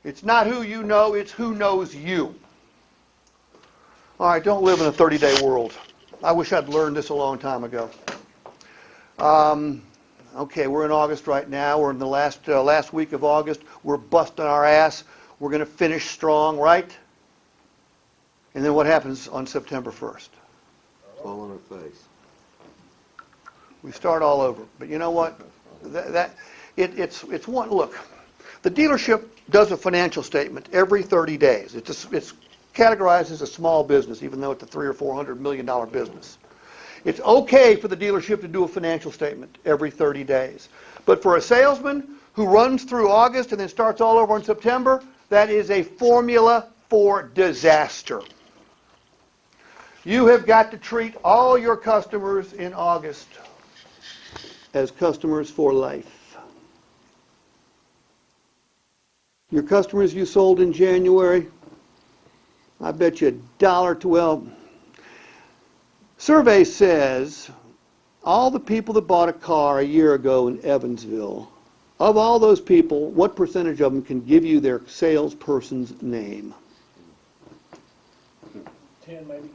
It's not who you know, it's who knows you. All right, don't live in a 30-day world. I wish I'd learned this a long time ago. Okay, we're in August right now. We're in the last week of August. We're busting our ass. We're going to finish strong, right? And then what happens on September 1st? Fall on our face. We start all over. But you know what? It's one. Look, the dealership does a financial statement every 30 days. It's categorized as a small business, even though it's a $300 or $400 million business. It's okay for the dealership to do a financial statement every 30 days. But for a salesman who runs through August and then starts all over in September, that is a formula for disaster. You have got to treat all your customers in August as customers for life. Your customers you sold in January, I bet you $1.12. Survey says all the people that bought a car a year ago in Evansville, of all those people, what percentage of them can give you their salesperson's name? 10 maybe.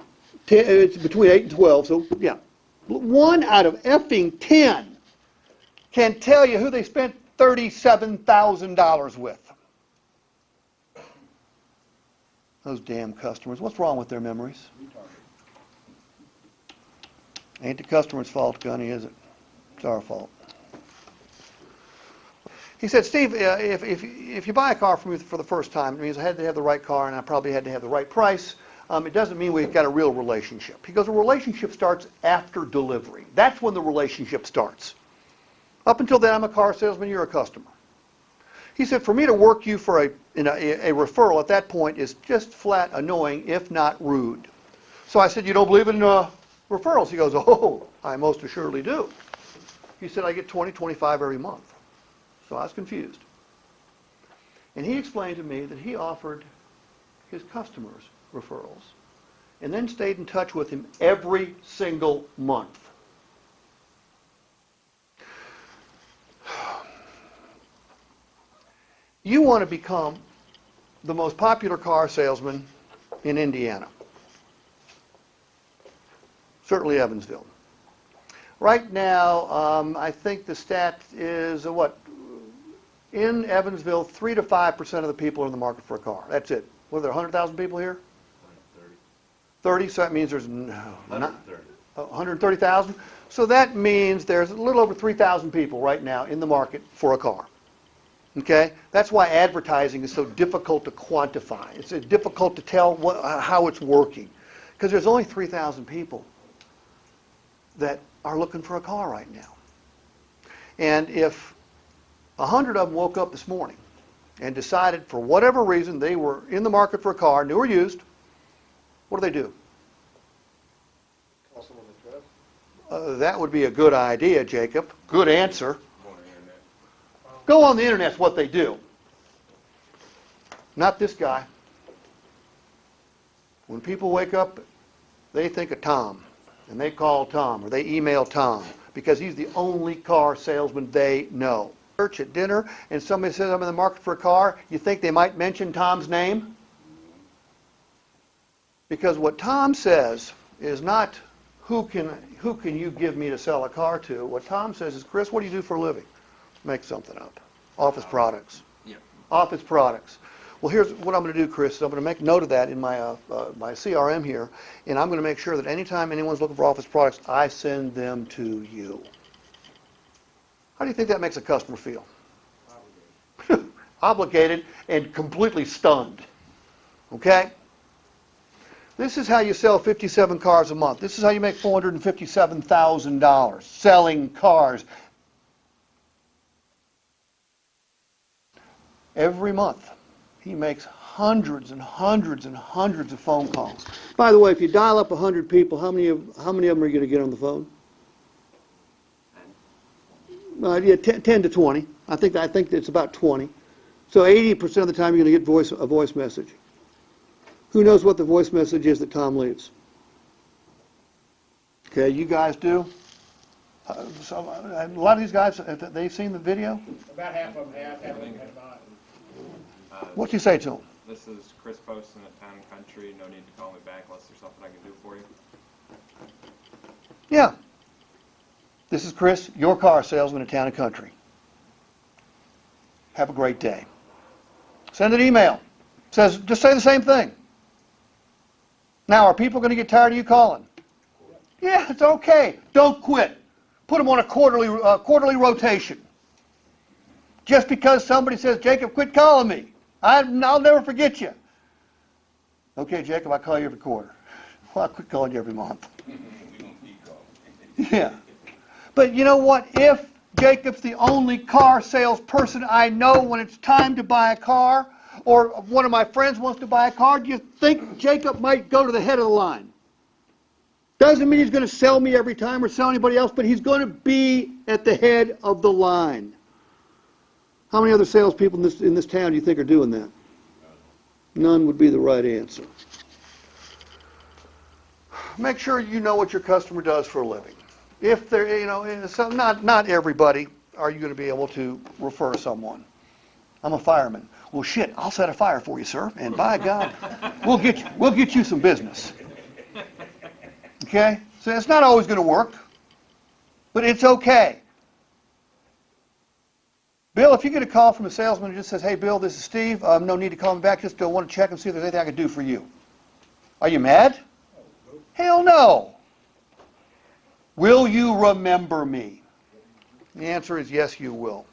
10, it's between 8 and 12, so yeah. 1 out of effing 10 can tell you who they spent $37,000 with. Those damn customers. What's wrong with their memories? Ain't the customer's fault, Gunny, is it? It's our fault. He said, Steve, if you buy a car from me for the first time, it means I had to have the right car and I probably had to have the right price. It doesn't mean we've got a real relationship. He goes, a relationship starts after delivery. That's when the relationship starts. Up until then, I'm a car salesman, you're a customer. He said, for me to work you for a referral at that point is just flat annoying, if not rude. So I said, you don't believe in referrals? He goes, oh, I most assuredly do. He said, I get 20, 25 every month. So I was confused. And he explained to me that he offered his customers referrals and then stayed in touch with him every single month. You want to become the most popular car salesman in Indiana. Certainly Evansville. Right now, I think the stat is in Evansville, 3 to 5% of the people are in the market for a car. That's it. What are there, 100,000 people here? 30, so that means there's 130,000. So that means there's a little over 3,000 people right now in the market for a car. Okay? That's why advertising is so difficult to quantify. It's difficult to tell how it's working. Because there's only 3,000 people that are looking for a car right now. And if 100 of them woke up this morning and decided for whatever reason they were in the market for a car, new or used, what do? Call someone they trust. That would be a good idea, Jacob. Good answer. Go on the internet is what they do. Not this guy. When people wake up, they think of Tom, and they call Tom, or they email Tom, because he's the only car salesman they know. Church at dinner, and somebody says I'm in the market for a car, you think they might mention Tom's name? Because what Tom says is not who can you give me to sell a car to. What Tom says is, Chris, what do you do for a living? Make something up. Office products. Yeah. Office products. Well, here's what I'm going to do, Chris. I'm going to make note of that in my CRM here, and I'm going to make sure that anytime anyone's looking for office products, I send them to you. How do you think that makes a customer feel? Obligated. Obligated and completely stunned. Okay? This is how you sell 57 cars a month. This is how you make $457,000 selling cars. Every month, he makes hundreds and hundreds and hundreds of phone calls. By the way, if you dial up 100 people, how many of them are you going to get on the phone? 10 to 20. I think it's about 20. So 80% of the time you're going to get a voice message. Who knows what the voice message is that Tom leaves? Okay, you guys do? So a lot of these guys, have they seen the video? About half of them have, half of them have not. What'd you say to him? This is Chris Poston at Town and Country. No need to call me back unless there's something I can do for you. Yeah. This is Chris, your car salesman in Town and Country. Have a great day. Send an email. Says, just say the same thing. Now, are people going to get tired of you calling? Yeah, it's okay. Don't quit. Put them on a quarterly rotation. Just because somebody says, Jacob, quit calling me. I'll never forget you. Okay, Jacob, I'll call you every quarter. Well, I'll quit calling you every month. Yeah. But you know what? If Jacob's the only car salesperson I know when it's time to buy a car, or one of my friends wants to buy a car, do you think Jacob might go to the head of the line? Doesn't mean he's going to sell me every time or sell anybody else, but he's going to be at the head of the line. How many other salespeople in this town do you think are doing that? None would be the right answer. Make sure you know what your customer does for a living. If they're, not everybody are you going to be able to refer someone. I'm a fireman. Well, shit, I'll set a fire for you, sir, and by God, we'll get you some business. Okay? So it's not always going to work, but it's okay. Bill, if you get a call from a salesman who just says, hey, Bill, this is Steve, no need to call me back, just want to check and see if there's anything I can do for you. Are you mad? Hell no. Will you remember me? The answer is yes, you will.